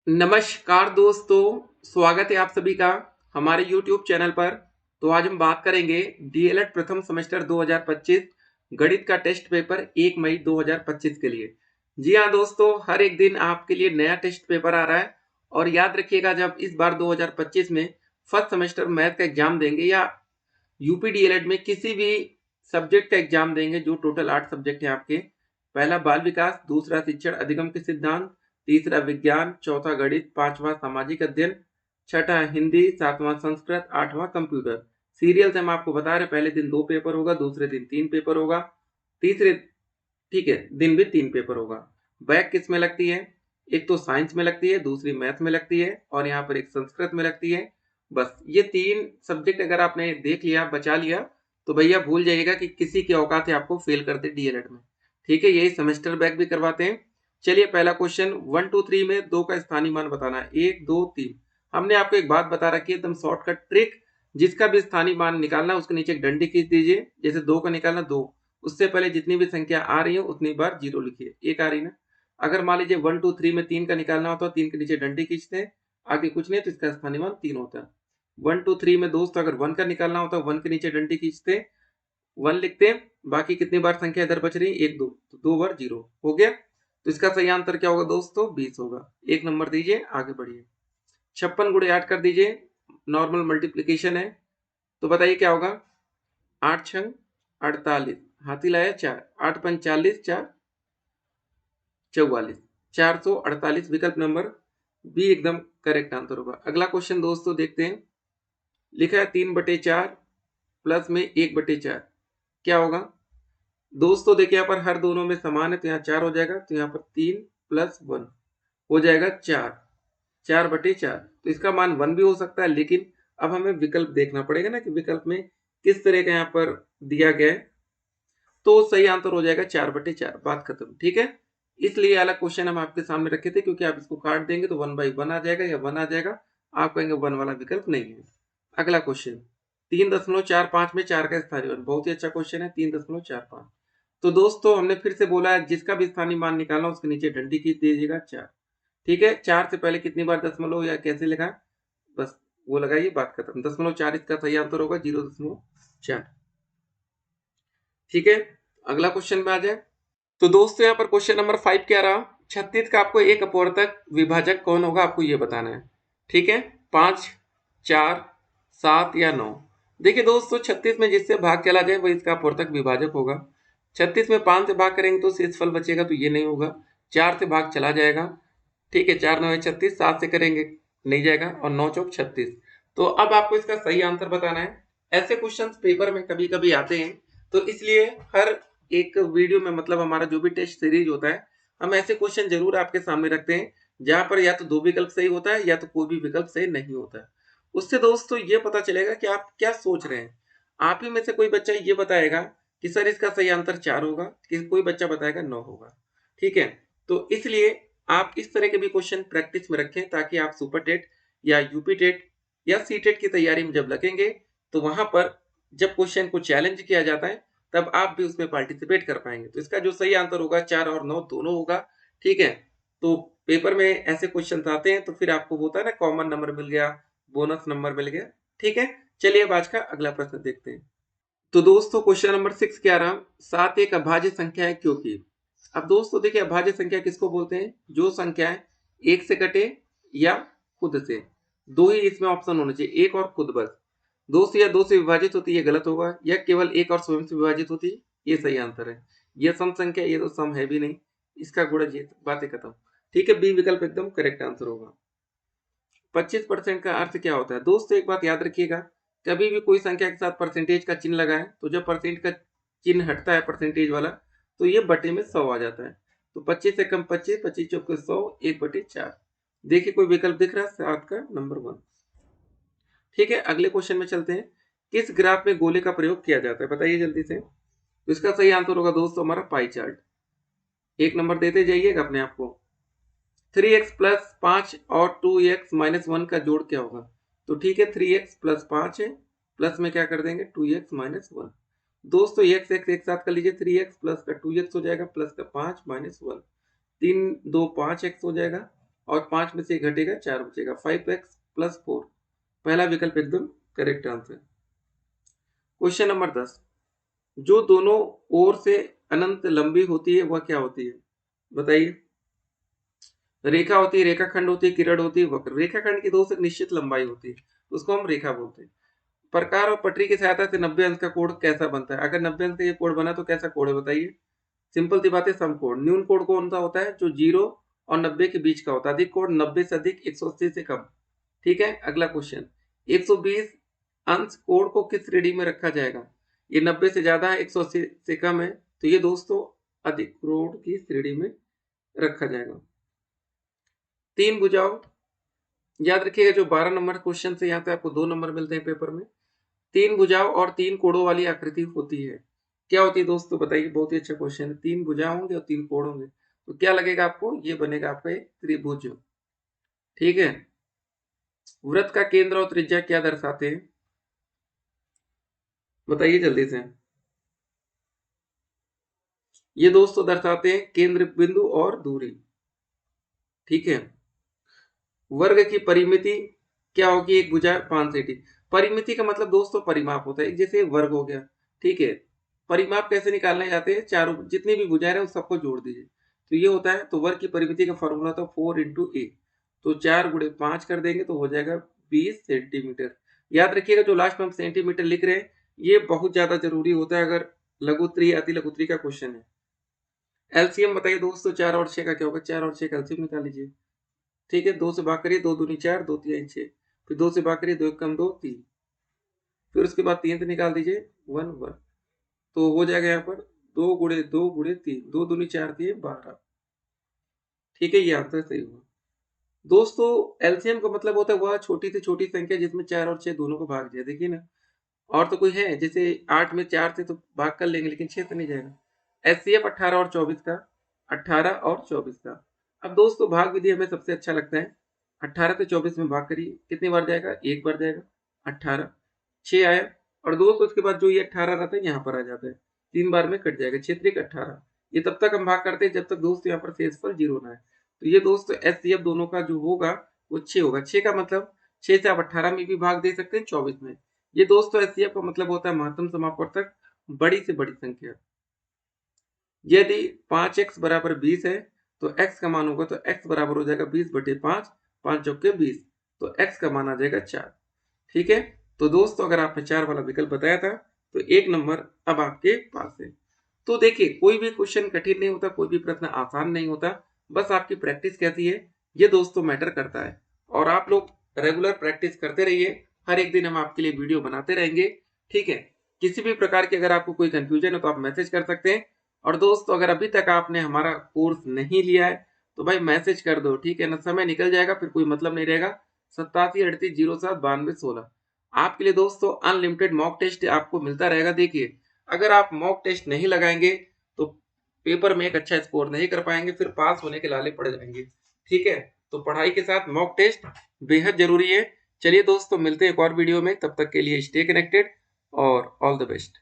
नमस्कार दोस्तों, स्वागत है आप सभी का हमारे YouTube चैनल पर। तो आज हम बात करेंगे डीएलएड प्रथम सेमेस्टर 2025 गणित का टेस्ट पेपर 1 मई 2025 के लिए। जी हाँ दोस्तों, हर एक दिन आपके लिए नया टेस्ट पेपर आ रहा है और याद रखिएगा जब इस बार 2025 में फर्स्ट सेमेस्टर मैथ का एग्जाम देंगे या यूपी डीएलएड में किसी भी सब्जेक्ट का एग्जाम देंगे जो टोटल 8 सब्जेक्ट हैं आपके। पहला बाल विकास, दूसरा शिक्षण अधिगम के सिद्धांत, तीसरा विज्ञान, चौथा गणित, पांचवा सामाजिक अध्ययन, छठा हिंदी, सातवां संस्कृत, आठवां कंप्यूटर। सीरियल से हम आपको बता रहे पहले दिन 2 पेपर होगा, दूसरे दिन 3 पेपर होगा, तीसरे ठीक है दिन भी 3 पेपर होगा। बैक किस में लगती है? एक तो साइंस में लगती है, दूसरी मैथ में लगती है और यहाँ पर एक संस्कृत में लगती है। बस ये 3 सब्जेक्ट अगर आपने देख लिया, बचा लिया, तो भैया भूल जाइएगा कि किसी की औकात है आपको फेल कर दे डीएलएड में। ठीक है, यही सेमेस्टर बैक भी करवाते हैं। चलिए पहला क्वेश्चन 1 2 3 में 2 का स्थानीय मान बताना है। 1 2 3। हमने आपको एक बात बता रखी है एकदम शॉर्टकट ट्रिक, जिसका भी स्थानीय मान निकालना उसके नीचे एक डंडी खींच दीजिए। जैसे 2 का निकालना 2, उससे पहले जितनी भी संख्या आ रही है उतनी बार 0 लिखिए। एक आ रही ना, अगर मान लीजिए 1 2 3 में 3 का निकालना होता है, 3 के नीचे डंडी खींचते हैं, आगे कुछ नहीं तो इसका स्थानीय मान 3 होता है। 1 2 3 में दोस्तों अगर 1 का निकालना होता है, 1 के नीचे डंडी खींचते हैं, 1 लिखते हैं, बाकी कितनी बार संख्या इधर बच रही है? 1 2, तो 2 बार 0 हो गया। तो इसका सही आंसर क्या होगा दोस्तों? 20 होगा। एक नंबर दीजिए, आगे बढ़िए। 56 गुणे 8 कर दीजिए, नॉर्मल मल्टीप्लीकेशन है, तो बताइए क्या होगा? 8 छंग 48, हाथी लाया 4, 8 पंच 40, 4 44, 448 विकल्प नंबर बी एकदम करेक्ट आंसर होगा। अगला क्वेश्चन दोस्तों देखते हैं। लिखा है 3/4 प्लस में 1/4, क्या होगा दोस्तों? देखिए यहाँ पर हर दोनों में समान है तो यहाँ 4 हो जाएगा, तो यहाँ पर 3 प्लस 1 हो जाएगा 4, 4/4। तो इसका मान 1 भी हो सकता है, लेकिन अब हमें विकल्प देखना पड़ेगा ना कि विकल्प में किस तरह का यहाँ पर दिया गया है। तो सही आंसर हो जाएगा 4/4, बात खत्म। ठीक है, इसलिए अलग क्वेश्चन हम आपके सामने रखे थे, क्योंकि आप इसको काट देंगे तो 1/1 आ जाएगा या 1 आ जाएगा, आप कहेंगे 1 वाला विकल्प नहीं है। अगला क्वेश्चन 3.45 में 4 का स्थानीय मान, बहुत ही अच्छा क्वेश्चन है। 3.45, तो दोस्तों हमने फिर से बोला है जिसका भी स्थानीय मान निकालना उसके नीचे डंडी खींच दीजिएगा 4। ठीक है, 4 से पहले कितनी बार दशमलव या कैसे लिखा, बस वो लगाइए, बात खत्म। 0.4 इसका सही आंसर होगा, 0.4। ठीक है, अगला क्वेश्चन में आ जाए। तो दोस्तों यहाँ पर क्वेश्चन नंबर 5 क्या रहा? 36 का आपको एक अपवर्तक विभाजक कौन होगा, आपको ये बताना है। ठीक है, 5 4 7 या 9। देखिए दोस्तों, 36 में जिससे भाग चला जाए वही इसका अपवर्तक विभाजक होगा। 36 में 5 से भाग करेंगे तो शेषफल बचेगा, तो ये नहीं होगा। 4 से भाग चला जाएगा, ठीक है, 4 9 36, 7 से करेंगे नहीं जाएगा, और 9 चौक 36। तो अब आपको इसका सही आंसर बताना है। ऐसे क्वेश्चंस पेपर में कभी कभी आते हैं, तो इसलिए हर एक वीडियो में, मतलब हमारा जो भी टेस्ट सीरीज होता है, हम ऐसे क्वेश्चन जरूर आपके सामने रखते हैं जहां पर या तो 2 विकल्प सही होता है या तो कोई भी विकल्प सही नहीं होता है। उससे दोस्तों ये पता चलेगा कि आप क्या सोच रहे हैं। आप ही में से कोई बच्चा ये बताएगा कि सर इसका सही आंसर 4 होगा, कि कोई बच्चा बताएगा 9 होगा। ठीक है, तो इसलिए आप इस तरह के भी क्वेश्चन प्रैक्टिस में रखें, ताकि आप सुपर टेट या यूपी टेट या सी टेट की तैयारी में जब लगेंगे तो वहां पर जब क्वेश्चन को चैलेंज किया जाता है तब आप भी उसमें पार्टिसिपेट कर पाएंगे। तो इसका जो सही आंसर होगा 4 और 9 दोनों होगा। ठीक है, तो पेपर में ऐसे क्वेश्चन आते हैं तो फिर आपको होता है ना, कॉमन नंबर मिल गया, बोनस नंबर मिल गया। ठीक है, चलिए अब आज का अगला प्रश्न देखते हैं। तो दोस्तों क्वेश्चन नंबर 6 क्या रहा? 7 एक अभाज्य संख्या है क्योंकि। अब दोस्तों देखिए, अभाज्य संख्या किसको बोलते हैं? जो संख्याएं एक से कटे या खुद से। दो ही इसमें ऑप्शन होने चाहिए, एक और खुद बस। दो से या दो से विभाजित होती है, ये गलत होगा। या केवल एक और स्वयं से विभाजित होती है, ये सही आंसर है। ये सम संख्या, ये तो सम है भी नहीं, इसका गुणज, बातें खत्म। ठीक है, बी विकल्प एकदम करेक्ट आंसर होगा। 25% का अर्थ क्या होता है दोस्तों? एक बात याद रखिएगा, कभी भी कोई संख्या के साथ परसेंटेज का चिन्ह लगाए तो जब परसेंट का चिन्ह हटता है परसेंटेज वाला, तो ये बटे में 100 आ जाता है। तो 25 से कम 25, 25 चौके 100, 1/4। देखिए कोई विकल्प दिख रहा है? 7 का नंबर 1। ठीक है, अगले क्वेश्चन में चलते हैं। किस ग्राफ में गोले का प्रयोग किया जाता है, बताइए जल्दी से। तो इसका सही आंसर होगा दोस्तों हमारा पाई चार्ट। एक नंबर देते जाइएगा अपने आप को। 3x प्लस 5 और 2x माइनस 1 का जोड़ क्या होगा? तो ठीक है, 3x प्लस 5 है, प्लस में क्या कर देंगे 2x माइनस 1। दोस्तों x x एक साथ कर लीजिए, 3x प्लस का 2x हो जाएगा, प्लस का 5 माइनस 1, 3 2 5x हो जाएगा, और 5 में से घटेगा 4 बचेगा, 5x + 4। पहला विकल्प एकदम करेक्ट आंसर। क्वेश्चन नंबर 10, जो दोनों ओर से अनंत लंबी होती है वह क्या होती है? बताइए। रेखा होती है, रेखाखंड होती है, किरण होती है, वक्र। रेखाखंड की दोस्त एक निश्चित लंबाई होती है, उसको हम रेखा बोलते हैं। प्रकार और पटरी की सहायता से 90 अंश का कोण कैसा बनता है? अगर 90 अंश का ये कोण बना तो कैसा कोण है बताइए? सिंपल सी बात है, समकोण। न्यून कोण कौन सा होता है? जो 0 और 90 के बीच का होता है। अधिक कोण 90 से अधिक, 180 से कम। ठीक है, अगला क्वेश्चन। 120 अंश कोण को किस श्रेणी में रखा जाएगा? ये 90 से ज्यादा है, 180 से कम है, तो ये दोस्तों अधिक कोण की श्रेणी में रखा जाएगा। 3 भुजाओं, याद रखिएगा जो 12 नंबर क्वेश्चन से यहाँ पे आपको 2 नंबर मिलते हैं पेपर में। 3 भुजाओं और 3 कोणों वाली आकृति होती है, क्या होती है दोस्तों बताइए? बहुत ही अच्छा क्वेश्चन है। 3 भुजा होंगे और 3 कोण होंगे, तो क्या लगेगा आपको? ये बनेगा आपका एक त्रिभुज। ठीक है। वृत्त का केंद्र और त्रिज्या क्या दर्शाते हैं? बताइए जल्दी से। ये दोस्तों दर्शाते हैं केंद्र बिंदु और दूरी। ठीक है। वर्ग की परिमिति क्या होगी? एक भुजा 5 सेंटी। परिमिति का मतलब दोस्तों परिमाप होता है, जैसे वर्ग हो गया। ठीक है। परिमाप कैसे निकालने जाते हैं? चारों जितनी भी भुजाएं हैं उस सबको जोड़ दीजिए, तो ये होता है। तो वर्ग की परिमिति का फॉर्मूला था 4 × a, तो 4 × 5 कर देंगे तो हो जाएगा 20 सेंटीमीटर। याद रखिएगा जो लास्ट में हम सेंटीमीटर लिख रहे हैं ये बहुत ज्यादा जरूरी होता है अगर लघुत्तरी अति लघुत्तरी का क्वेश्चन है। एलसीएम बताइए दोस्तों, 4 और 6 का क्या होगा? 4 और 6 का एलसीएम निकाल लीजिए। ठीक है, 2 से भाग करिए, 2 दूनी 4, 2 तिहाई 6, फिर 2 से भाग करिए, 2 एकम 2, 3, फिर उसके बाद 3 से निकाल दीजिए 1 1, तो हो जाएगा यहाँ पर 2 × 2 × 3, 2 दूनी 4 3 12। ठीक है, ये आंसर सही हुआ। दोस्तों एलसीएम का मतलब होता है वह छोटी से छोटी संख्या जिसमें 4 और 6 दोनों को भाग दिया। देखिए ना, और तो कोई है? जैसे 8 में 4 से तो भाग कर लेंगे लेकिन 6 से नहीं जाएगा। एचसीएफ 18 और 24 का, 18 और 24 का। अब दोस्तों भाग विधि हमें सबसे अच्छा लगता है। 18 से 24 में भाग करिए, कितनी बार जाएगा? एक बार जाएगा, 18, 6 आया, और दोस्तों उसके बाद जो ये 18 रहता है यहाँ पर आ जाता है, 3 बार में कट जाएगा, 6 18। ये तब तक हम भाग करते हैं जब तक दोस्त यहाँ पर शेषफल 0 ना है। तो ये दोस्तों एचसीएफ दोनों का जो होगा वो 6 होगा। 6 का मतलब 6 से आप 18 में भी भाग दे सकते हैं, 24 में। ये दोस्तों एचसीएफ का मतलब होता है महत्तम समापवर्तक बड़ी से बड़ी संख्या। यदि 5x बराबर 20 है तो x का मान होगा, तो x बराबर हो जाएगा 20/5, 5 चौके 20, तो x का मान आ जाएगा 4। ठीक है, तो दोस्तों अगर आपने 4 वाला विकल्प बताया था तो 1 नंबर अब आपके पास है। तो देखिए कोई भी क्वेश्चन कठिन नहीं होता, कोई भी प्रश्न आसान नहीं होता, बस आपकी प्रैक्टिस कैसी है ये दोस्तों मैटर करता है। और आप लोग रेगुलर प्रैक्टिस करते रहिए, हर एक दिन हम आपके लिए वीडियो बनाते रहेंगे। ठीक है, किसी भी प्रकार की अगर आपको कोई कंफ्यूजन हो तो आप मैसेज कर सकते हैं। और दोस्तों अगर अभी तक आपने हमारा कोर्स नहीं लिया है तो भाई मैसेज कर दो, ठीक है ना, समय निकल जाएगा फिर कोई मतलब नहीं रहेगा। 8738079216 आपके लिए दोस्तों अनलिमिटेड मॉक टेस्ट आपको मिलता रहेगा। देखिए अगर आप मॉक टेस्ट नहीं लगाएंगे तो पेपर में एक अच्छा स्कोर नहीं कर पाएंगे, फिर पास होने के लाले पड़ जाएंगे। ठीक है, तो पढ़ाई के साथ मॉक टेस्ट बेहद जरूरी है। चलिए दोस्तों मिलते हैं एक और वीडियो में, तब तक के लिए स्टे कनेक्टेड और ऑल द बेस्ट।